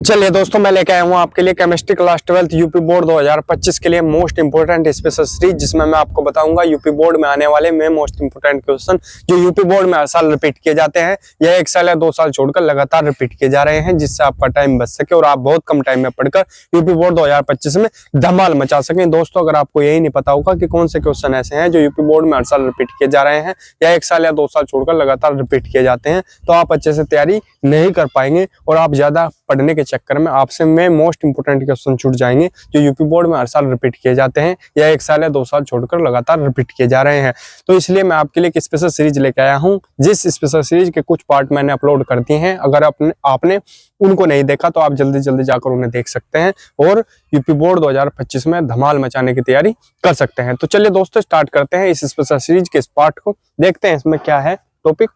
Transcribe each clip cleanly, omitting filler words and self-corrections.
चलिए दोस्तों, मैं लेके आया हूँ आपके लिए केमिस्ट्री क्लास 12 यूपी बोर्ड 2025 के लिए मोस्ट इंपोर्टेंट स्पेशल सीरीज, जिसमें मैं आपको बताऊंगा यूपी बोर्ड में आने वाले में मोस्ट इंपोर्टेंट क्वेश्चन जो यूपी बोर्ड में हर साल रिपीट किए जाते हैं या 1 साल या 2 साल छोड़कर लगातार रिपीट किए जा रहे हैं, जिससे आपका टाइम बच सके और आप बहुत कम टाइम में पढ़कर यूपी बोर्ड 2025 में धमाल मचा सकें। दोस्तों, अगर आपको यही नहीं पता होगा कि कौन से क्वेश्चन ऐसे हैं जो यूपी बोर्ड में हर साल रिपीट किए जा रहे हैं या 1 साल या 2 साल छोड़कर लगातार रिपीट किए जाते हैं, तो आप अच्छे से तैयारी नहीं कर पाएंगे और आप ज्यादा पढ़ने के चक्कर में आपसे में मोस्ट इंपोर्टेंट क्वेश्चन छूट जाएंगे जो यूपी बोर्ड में हर साल रिपीट किए जाते हैं या 1 साल या 2 साल छोड़कर लगातार रिपीट किए जा रहे हैं। तो इसलिए मैं आपके लिए एक स्पेशल सीरीज लेके आया हूं, जिस स्पेशल सीरीज के कुछ पार्ट मैंने अपलोड कर दिए हैं। अगर आपने उनको नहीं देखा तो आप जल्दी जल्दी जाकर उन्हें देख सकते हैं और यूपी बोर्ड 2025 में धमाल मचाने की तैयारी कर सकते हैं। तो चलिए दोस्तों, स्टार्ट करते हैं इस स्पेशल सीरीज के इस पार्ट को। देखते हैं इसमें क्या है टॉपिक।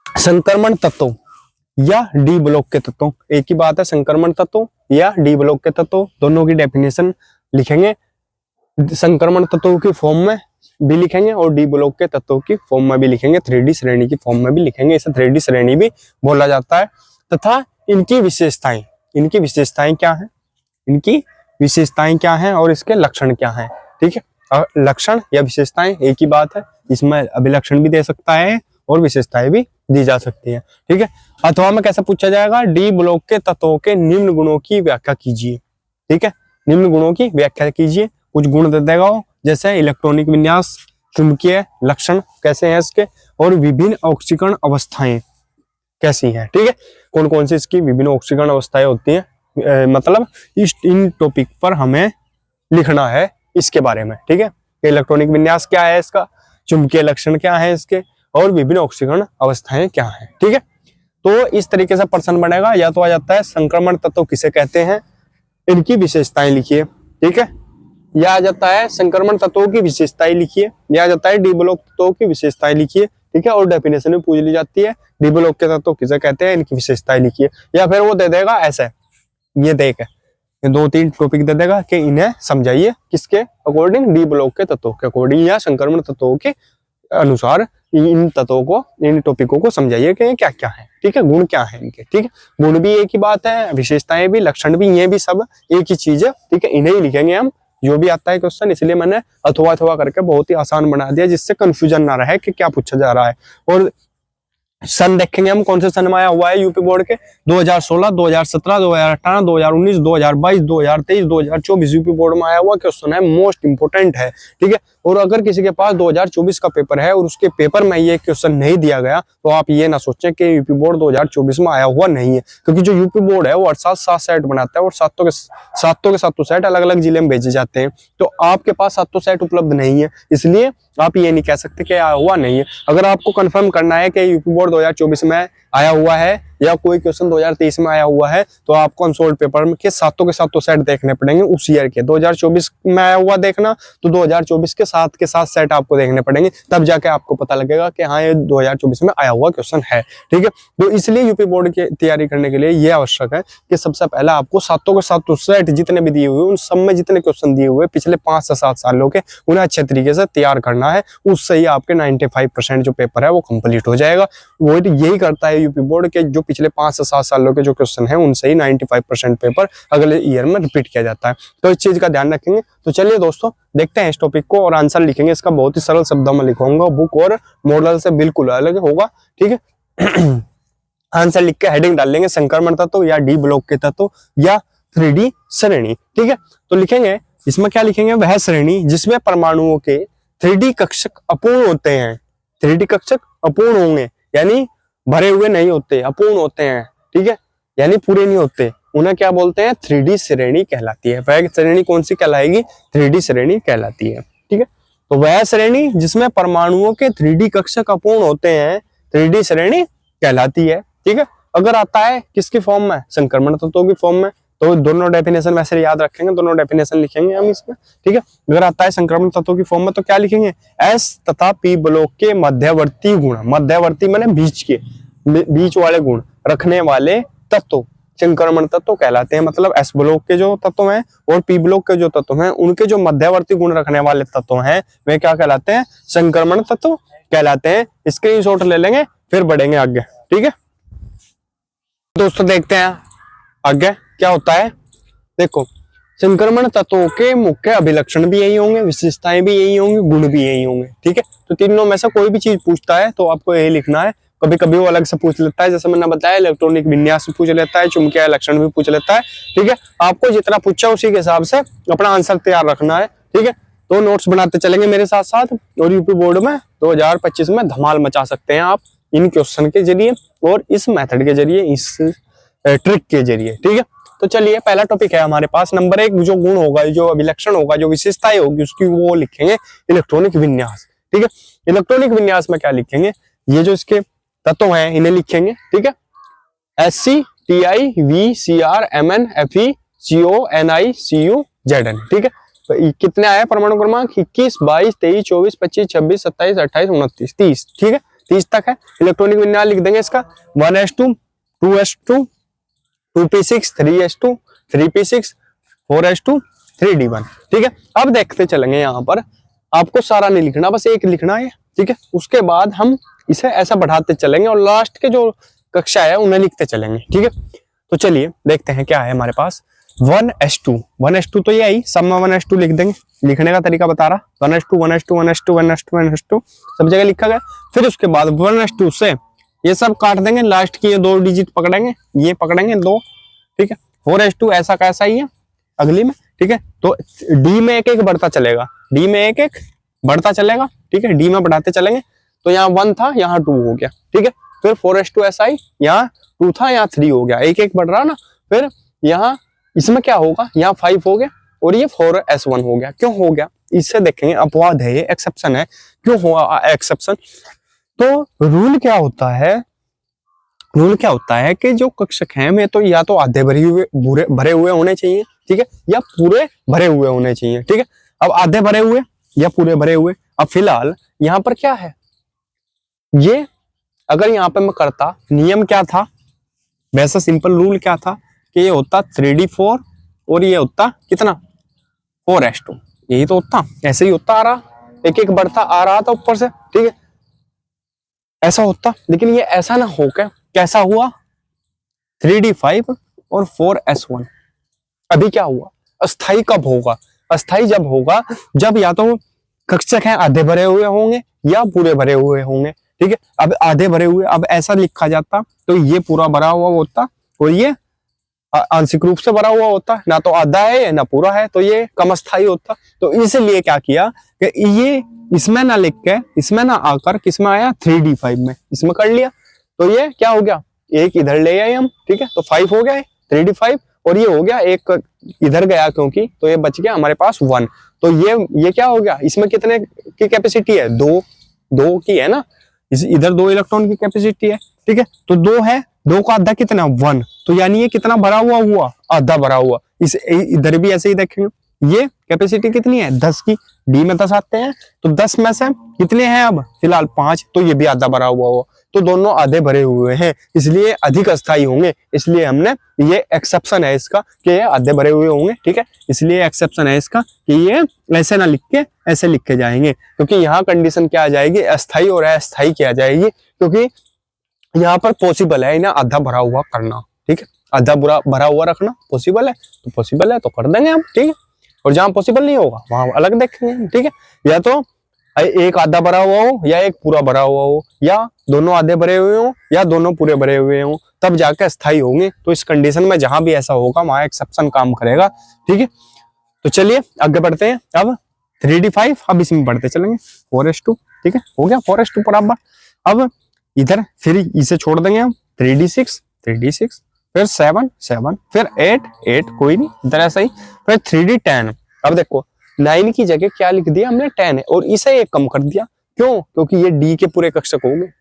संक्रमण तत्वों या डी ब्लॉक के तत्वों, एक ही बात है, संक्रमण तत्वों या डी ब्लॉक के तत्वों, दोनों की डेफिनेशन लिखेंगे। संक्रमण तत्वों की फॉर्म में भी लिखेंगे और डी ब्लॉक के तत्वों की फॉर्म में भी लिखेंगे, 3D श्रेणी की फॉर्म में भी लिखेंगे। इसे 3D श्रेणी भी बोला जाता है। तथा इनकी विशेषताएं क्या है, इनकी विशेषताएं क्या हैं और इसके लक्षण क्या हैं। ठीक है, लक्षण या विशेषताएं एक ही बात है, इसमें अभिलक्षण भी दे सकता है और विशेषताएं भी दी जा सकती है। ठीक है, अथवा में कैसे पूछा जाएगा, डी ब्लॉक के तत्वों के निम्न गुणों की व्याख्या कीजिए। ठीक है, निम्न गुणों की व्याख्या कीजिए। कुछ गुण दे देगा वो, जैसे इलेक्ट्रॉनिक विन्यास, चुंबकीय लक्षण कैसे हैं इसके, और विभिन्न ऑक्सीकरण अवस्थाएं कैसी हैं। ठीक है, कौन कौन सी इसकी विभिन्न ऑक्सीकरण अवस्थाएं होती हैं, मतलब इन टॉपिक पर हमें लिखना है इसके बारे में। ठीक है, इलेक्ट्रॉनिक विन्यास क्या है इसका, चुंबकीय लक्षण क्या है इसके, और विभिन्न ऑक्सीकरण अवस्थाएं क्या हैं। ठीक है, तो इस तरीके से प्रश्न बनेगा। या तो आ जाता है संक्रमण तत्व किसे कहते हैं, इनकी विशेषताएं लिखिए। ठीक है, या आ जाता है संक्रमण तत्वों की विशेषताएं लिखिए, या आ जाता है डी ब्लॉक तत्वों की विशेषताएं लिखिए। ठीक है, और डेफिनेशन में पूछ ली जाती है डी ब्लॉक के तत्व किसे कहते हैं, इनकी विशेषताएं लिखिए। या फिर वो दे देगा ऐसे, ये देख 2-3 टॉपिक दे देगा कि इन्हें समझाइए किसके अकॉर्डिंग, डी ब्लॉक के तत्वों के अकॉर्डिंग या संक्रमण तत्वों के अनुसार इन तत्वों को, इन टॉपिकों को समझाइए कि क्या क्या है। ठीक है, गुण क्या है इनके। ठीक है, गुण भी एक ही बात है, विशेषताएं भी, लक्षण भी, ये भी सब एक ही चीज है। ठीक है, इन्हें ही लिखेंगे हम जो भी आता है क्वेश्चन। इसलिए मैंने अथवा अथवा करके बहुत ही आसान बना दिया, जिससे कंफ्यूजन ना रहे कि क्या पूछा जा रहा है। और सन देखेंगे हम कौन से सन में आया हुआ है यूपी बोर्ड के, 2016, 2017, 2018, 2019, 2022, 2023, 2024 यूपी बोर्ड में आया हुआ क्वेश्चन है, मोस्ट इंपोर्टेंट है। ठीक है, और अगर किसी के पास 2024 का पेपर है और उसके पेपर में ये क्वेश्चन नहीं दिया गया, तो आप ये ना सोचें कि यूपी बोर्ड 2024 में आया हुआ नहीं है, क्योंकि जो यूपी बोर्ड है वो हर साल 7 सेट बनाता है और सातों के सातों सेट अलग अलग जिले में भेजे जाते हैं। तो आपके पास सातों सेट उपलब्ध नहीं है, इसलिए आप ये नहीं कह सकते कि आया हुआ नहीं है। अगर आपको कंफर्म करना है कि यूपी बोर्ड 2024 में आया हुआ है या कोई क्वेश्चन 2023 में आया हुआ है, तो आपको अनसोल्ड पेपर के सातों सेट देखने पड़ेंगे उस ईयर के। 2024 में आया हुआ देखना तो 2024 के साथ सेट आपको देखने पड़ेंगे, तब जाके आपको पता लगेगा कि हाँ ये 2024 में आया हुआ क्वेश्चन है। ठीक है, तो इसलिए यूपी बोर्ड की तैयारी करने के लिए ये आवश्यक है कि सबसे पहले आपको सातों सेट जितने भी दिए हुए उन सब में जितने क्वेश्चन दिए हुए पिछले 5 से 7 सालों के, उन्हें अच्छे तरीके से तैयार करना है। उससे ही आपके 95% जो पेपर है वो कंप्लीट हो जाएगा। वो यही करता है यूपी बोर्ड के, जो पिछले 5 से 7 सालों के जो क्वेश्चन है उनसे ही 95% पेपर अगले ईयर में रिपीट किया जाता है। तो इस चीज का ध्यान रखेंगे। तो चलिए दोस्तों, देखते हैं इस टॉपिक को और आंसर लिखेंगे इसका। बहुत ही सरल शब्दों में लिखूंगा, बुक और मॉडल से बिल्कुल अलग होगा। ठीक है, आंसर लिख के हेडिंग डाल लेंगे, संक्रमण तत्व या डी ब्लॉक के तत्व या 3D श्रेणी। ठीक है, तो लिखेंगे इसमें क्या लिखेंगे, वह श्रेणी जिसमें परमाणुओं के 3D कक्षक अपूर्ण होते हैं। 3D कक्षक अपूर्ण होंगे यानी भरे हुए नहीं होते, अपूर्ण होते हैं। ठीक है, यानी पूरे नहीं होते, उन्हें क्या बोलते हैं, 3D श्रेणी कहलाती है। वह श्रेणी कौन सी कहलाएगी, 3D श्रेणी कहलाती है। ठीक है, तो वह श्रेणी जिसमें परमाणुओं के 3D कक्षक अपूर्ण होते हैं 3D श्रेणी कहलाती है। ठीक है, अगर आता है किसकी फॉर्म में, संक्रमण तत्वों की फॉर्म में, तो दोनों डेफिनेशन वैसे याद रखेंगे, दोनों डेफिनेशन लिखेंगे हम इसमें। ठीक है, अगर आता है संक्रमण तत्वों की फॉर्म में तो क्या लिखेंगे, एस तथा पी ब्लॉक के मध्यवर्ती गुण, मध्यवर्ती माने बीच वाले गुण रखने वाले तत्व संक्रमण तत्व कहलाते हैं। मतलब एस ब्लॉक के जो तत्व हैं और पी ब्लॉक के जो तत्व हैं, उनके जो मध्यवर्ती गुण रखने वाले तत्व हैं वे क्या कहलाते हैं, संक्रमण तत्व कहलाते हैं। स्क्रीनशॉट ले लेंगे फिर बढ़ेंगे आगे। ठीक है दोस्तों, देखते हैं आगे क्या होता है, देखो संक्रमण तत्वों के मुख्य अभिलक्षण भी यही होंगे, विशेषताएं भी यही होंगी, गुण भी यही होंगे। ठीक है, तो तीनों में से कोई भी चीज पूछता है तो आपको यही लिखना है। कभी कभी वो अलग से पूछ लेता है, जैसे मैंने बताया इलेक्ट्रॉनिक विन्यास पूछ लेता है, चुंबकीय लक्षण भी पूछ लेता है। ठीक है, आपको जितना पूछा उसी के हिसाब से अपना आंसर तैयार रखना है। ठीक है, तो नोट्स बनाते चलेंगे मेरे साथ साथ, और यूपी बोर्ड में 2025 में धमाल मचा सकते हैं आप इन क्वेश्चन के जरिए और इस मेथड के जरिए, इस ट्रिक के जरिए। ठीक है, तो चलिए पहला टॉपिक है हमारे पास नंबर 1, जो गुण होगा, जो अभिलक्षण होगा, जो विशेषताएं होगी उसकी वो लिखेंगे इलेक्ट्रॉनिक विन्यास। ठीक है, इलेक्ट्रॉनिक विन्यास में क्या लिखेंगे, ये जो इसके तत्व हैं इन्हें लिखेंगे। ठीक है, SCTIVCRMNFECONICUZN। ठीक है, तो कितने आए परमाणु क्रमांक, 21, 22, 23, 24, 25, 26, 27, 28, 29, 30। ठीक है, 30 तक है। इलेक्ट्रॉनिक विन्यास लिख देंगे इसका 1s2, 2s2, 2p6, 3s2, 3p6, 4s2, 3d1। ठीक है, अब देखते चलेंगे, यहाँ पर आपको सारा नहीं लिखना, बस एक लिखना है। ठीक है, उसके बाद हम इसे ऐसा बढ़ाते चलेंगे और लास्ट के जो कक्षा है उन्हें लिखते चलेंगे। ठीक है, तो चलिए देखते हैं क्या है हमारे पास। 1s2, 1s2 तो ये आई, सब में 1s2 लिख देंगे। लिखने का तरीका बता रहा, 1s2, 1s2, 1s2, 1s2, 1s2 सब जगह लिखा गया। फिर उसके बाद 1s2 से ये सब काट देंगे, लास्ट की ये 2 डिजिट पकड़ेंगे, ये पकड़ेंगे 2। ठीक है, 4s2 ऐसा कैसा ही है अगली में। ठीक है, तो डी में एक एक बढ़ता चलेगा, डी में एक एक बढ़ता चलेगा। ठीक है, डी में बढ़ाते चलेंगे, तो यहाँ 1 था, यहाँ 2 हो गया। ठीक है, फिर 4s2 ऐसा ही, यहाँ 2 था, यहाँ 3 हो गया, एक एक बढ़ रहा ना। फिर यहाँ इसमें क्या होगा, यहाँ 5 हो गया और ये 4s1 हो गया। क्यों हो गया, इससे देखेंगे, अपवाद है ये, एक्सेप्शन है। क्यों हुआ एक्सेप्शन, तो रूल क्या होता है, रूल क्या होता है कि जो कक्षक हैं में तो या तो आधे भरे हुए होने चाहिए। ठीक है, या पूरे भरे हुए होने चाहिए। ठीक है, अब आधे भरे हुए या पूरे भरे हुए। अब फिलहाल यहाँ पर क्या है, ये अगर यहाँ पे मैं करता, नियम क्या था, वैसा सिंपल रूल क्या था कि ये होता 3d4 और ये होता कितना 4s2, यही तो होता, ऐसे ही होता आ रहा, एक एक बढ़ता आ रहा था ऊपर से। ठीक है, ऐसा होता, लेकिन ये ऐसा ना होकर कैसा हुआ 3d5 और 4s1। अभी क्या हुआ, अस्थाई कब होगा, अस्थाई जब होगा जब या तो कक्षक हैं आधे भरे हुए होंगे या पूरे भरे हुए होंगे। ठीक है, अब आधे भरे हुए, अब ऐसा लिखा जाता तो ये पूरा भरा हुआ होता और ये आंशिक रूप से भरा हुआ होता, ना तो आधा है ना पूरा है, तो ये कम अस्थाई होता। तो इसलिए क्या किया कि ये इसमें ना लिख के, इसमें ना आकर किसमें आया 3d5 में, इसमें कर लिया, तो ये क्या हो गया, एक इधर ले आए हम। ठीक है, तो 5 हो गया 3d5 और ये हो गया एक इधर गया क्योंकि, तो ये बच गया हमारे पास 1। तो ये क्या हो गया, इसमें कितने की कैपेसिटी है, 2 की है ना, इधर 2 इलेक्ट्रॉन की कैपेसिटी है। ठीक है, तो 2 है, 2 का आधा कितना 1, तो यानी ये कितना भरा हुआ, आधा भरा हुआ। इस इधर भी ऐसे ही देखेंगे, ये कैपेसिटी कितनी है 10 की, डी में 10 आते हैं, तो 10 में से कितने हैं अब फिलहाल 5, तो ये भी आधा भरा हुआ, तो दोनों आधे भरे हुए हैं, इसलिए अधिक अस्थायी होंगे। इसलिए हमने, ये एक्सेप्शन है इसका कि ये आधे भरे हुए होंगे। ठीक है, इसलिए एक्सेप्शन है इसका कि ये ऐसे ना लिख के ऐसे लिख के जाएंगे, क्योंकि यहाँ कंडीशन क्या आ जाएगी, अस्थायी और अस्थायी क्या आ जाएगी, क्योंकि यहाँ पर पॉसिबल है इन्हें आधा भरा हुआ करना। ठीक है, आधा भरा हुआ रखना पॉसिबल है, तो पॉसिबल है तो कर देंगे हम। ठीक है, और जहां पॉसिबल नहीं होगा वहां अलग देखेंगे। ठीक है, या तो एक आधा भरा हुआ हो या एक पूरा भरा हुआ हो, या दोनों आधे भरे हुए हो या दोनों पूरे भरे हुए हो, तब जाके अस्थायी होंगे। तो इस कंडीशन में जहां भी ऐसा होगा वहां एक्सेप्शन काम करेगा। ठीक है, तो चलिए आगे बढ़ते हैं। अब 3d5, अब इसमें बढ़ते चलेंगे 4s2। ठीक है, हो गया 4s2 बराबर। अब इधर फिर इसे छोड़ देंगे हम, 3d6, फिर 7, फिर 8, कोई नहीं, इधर ऐसा ही, फिर 3d10। अब देखो 9 की जगह क्या लिख दिया हमने, 10 है, और इसे एक कम कर दिया। क्यों, क्योंकि ये डी के पूरे कक्षक हो गए,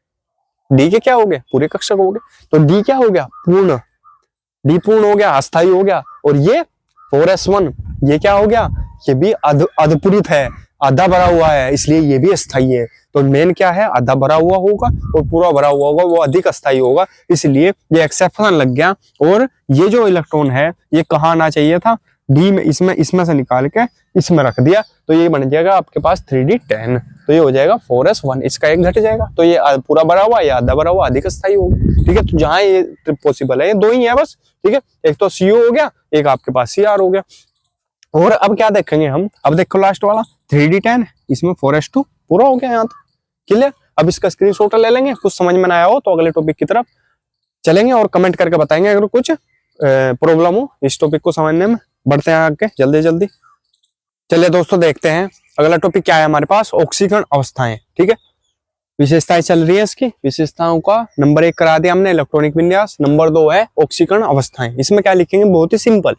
डी के क्या हो गए, पूरे कक्षक हो गए, तो डी क्या हो गया, पूर्ण, डी पूर्ण हो गया, अस्थायी हो गया। और ये 4s1 ये क्या हो गया, ये भी अधपूरित है, आधा भरा हुआ है, इसलिए ये भी अस्थायी है। तो मेन क्या है, आधा भरा हुआ होगा और पूरा भरा हुआ होगा, वो अधिक अस्थायी होगा, इसलिए ये एक्सेप्शन लग गया। और ये जो इलेक्ट्रॉन है ये कहाँ आना चाहिए था, डी में इसमें से निकाल के इसमें रख दिया तो ये बन जाएगा आपके पास 3D10। तो ये हो जाएगा 4s1, इसका एक घट जाएगा तो ये पूरा भरा हुआ या आधा भरा हुआ अधिक स्थायी होगा। ठीक है, तो जहां ये पॉसिबल है ये दो ही है बस। ठीक है, एक तो CO हो गया, एक आपके पास CR हो गया। और अब क्या देखेंगे हम, अब देखो लास्ट वाला 3D10, इसमें 4s2 पूरा हो गया यहाँ तक। क्लियर, अब इसका स्क्रीनशॉट ले लेंगे, कुछ समझ में ना आया हो तो अगले टॉपिक की तरफ चलेंगे और कमेंट करके बताएंगे अगर कुछ प्रॉब्लम हो इस टॉपिक को समझने में। बढ़ते हैं आगे जल्दी जल्दी। चलिए दोस्तों देखते हैं अगला टॉपिक क्या है हमारे पास, ऑक्सीकरण अवस्थाएं। ठीक है, विशेषताएं चल रही है इसकी, विशेषताओं का नंबर 1 करा दिया हमने इलेक्ट्रॉनिक विन्यास, नंबर 2 है ऑक्सीकरण अवस्थाएं। इसमें क्या लिखेंगे, बहुत ही सिंपल,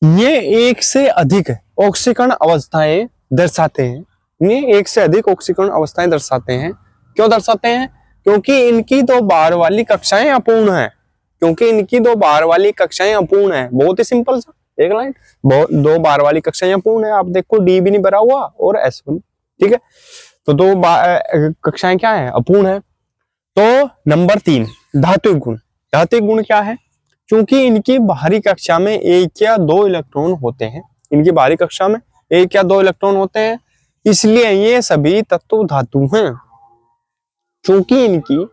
ये एक से अधिक ऑक्सीकरण अवस्थाएं दर्शाते हैं। ये एक से अधिक ऑक्सीकरण अवस्थाएं दर्शाते हैं। क्यों दर्शाते हैं, क्योंकि इनकी दो बाहर वाली कक्षाएं अपूर्ण है, क्योंकि इनकी दो बाहर वाली कक्षाएं अपूर्ण है। बहुत ही सिंपल सा एक लाइन, दो बाहर वाली कक्षाएं अपूर्ण है। आप देखो डी भी नहीं भरा हुआ और S1। ठीक है, तो दो कक्षाएं क्या है, अपूर्ण है। तो नंबर 3 धात्विक गुण। धात्विक गुण क्या है, क्योंकि इनकी बाहरी कक्षा में 1 या 2 इलेक्ट्रॉन होते हैं, इनकी बाहरी कक्षा में 1 या 2 इलेक्ट्रॉन होते हैं, इसलिए ये सभी तत्व धातु हैं। क्योंकि इनकी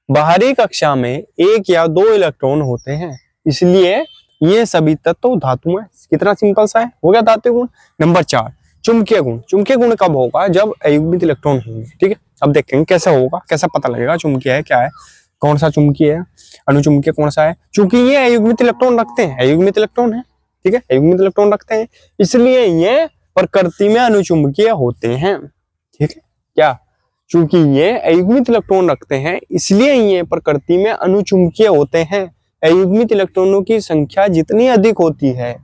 बाहरी कक्षा में 1 या 2 इलेक्ट्रॉन होते हैं, इसलिए ये सभी तत्व धातु हैं। कितना सिंपल सा है, हो गया धात्विक गुण। नंबर 4 चुंबकीय गुण। चुंबकीय गुण कब होगा, जब अयुग्मित इलेक्ट्रॉन होंगे। ठीक है, अब देखेंगे कैसे होगा, कैसा पता लगेगा चुंबकीय है क्या है, कौन सा चुंबकीय है, अनुचुंबकीय कौन सा है। चूंकि ये अयुग्मित इलेक्ट्रॉन रखते हैं, अयुग्मित इलेक्ट्रॉन है। ठीक है, अयुग्मित इलेक्ट्रॉन रखते हैं, इसलिए ये प्रकृति में अनुचुंबकीय होते हैं। ठीक है, क्या, चूंकि ये अयुग्मित इलेक्ट्रॉन रखते हैं इसलिए ये प्रकृति में अनुचुंबकीय होते हैं। अयुग्मित इलेक्ट्रॉनों की संख्या जितनी अधिक होती है,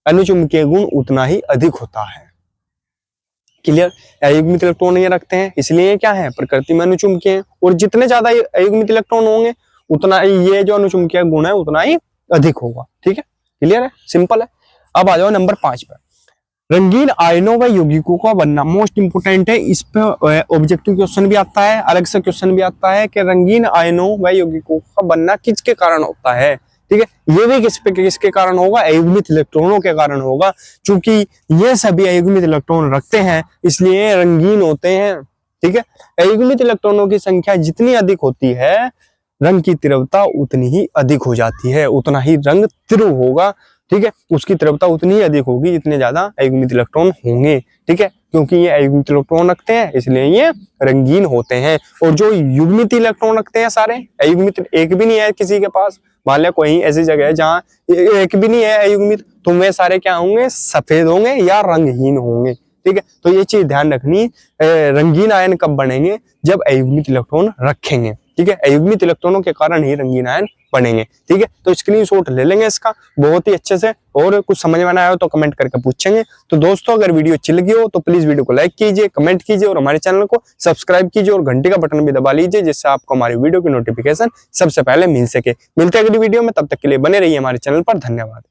अनुचुंबकीय गुण उतना ही अधिक होता है। क्लियर, अयुग्मित इलेक्ट्रॉन ये रखते हैं इसलिए ये क्या है, प्रकृति में अनुचुंबकीय है। और जितने ज्यादा अयुग्मित इलेक्ट्रॉन होंगे उतना ये जो अनुचुंबकीय गुण है उतना ही अधिक होगा। ठीक है, क्लियर है, सिंपल है। अब आ जाओ नंबर 5 पर, रंगीन आयनों व यौगिकों का बनना। मोस्ट इंपोर्टेंट है, इस पे ऑब्जेक्टिव क्वेश्चन भी आता है, अलग से क्वेश्चन भी आता है कि रंगीन आयनों व यौगिकों का बनना किसके कारण होता है। ठीक है, ये भी किसके कारण होगा, अयुग्मित इलेक्ट्रॉनों के कारण होगा। क्योंकि ये सभी अयुग्मित इलेक्ट्रॉन रखते हैं इसलिए रंगीन होते हैं। ठीक है, अयुग्मित इलेक्ट्रॉनों की संख्या जितनी अधिक होती है, रंग की तीव्रता उतनी ही अधिक हो जाती है, उतना ही रंग तीव्र होगा। ठीक है, उसकी तीव्रता उतनी ही अधिक होगी जितने ज्यादा अयुग्मित इलेक्ट्रॉन होंगे। ठीक है, क्योंकि ये अयुग्मित इलेक्ट्रॉन रखते हैं इसलिए ये रंगीन होते हैं। और जो युग्मित इलेक्ट्रॉन रखते हैं सारे, अयुग्मित एक भी नहीं है किसी के पास, मान लिया कोई ऐसी जगह है जहाँ एक भी नहीं है अयुग्मित, तो वे सारे क्या होंगे, सफेद होंगे या रंगहीन होंगे। ठीक है, तो ये चीज ध्यान रखनी, रंगीन आयन कब बनेंगे, जब अयुग्मित इलेक्ट्रॉन रखेंगे। ठीक है, अयुग्मित इलेक्ट्रॉनों के कारण ही रंगीन आयन बनेंगे। ठीक है, तो स्क्रीनशॉट ले लेंगे इसका बहुत ही अच्छे से, और कुछ समझ में ना आया हो तो कमेंट करके पूछेंगे। तो दोस्तों अगर वीडियो अच्छी लगी हो तो प्लीज वीडियो को लाइक कीजिए, कमेंट कीजिए और हमारे चैनल को सब्सक्राइब कीजिए और घंटी का बटन भी दबा लीजिए, जिससे आपको हमारी वीडियो की नोटिफिकेशन सबसे पहले मिल सके। मिलते हैं अगली वीडियो में, तब तक के लिए बने रहिए हमारे चैनल पर। धन्यवाद।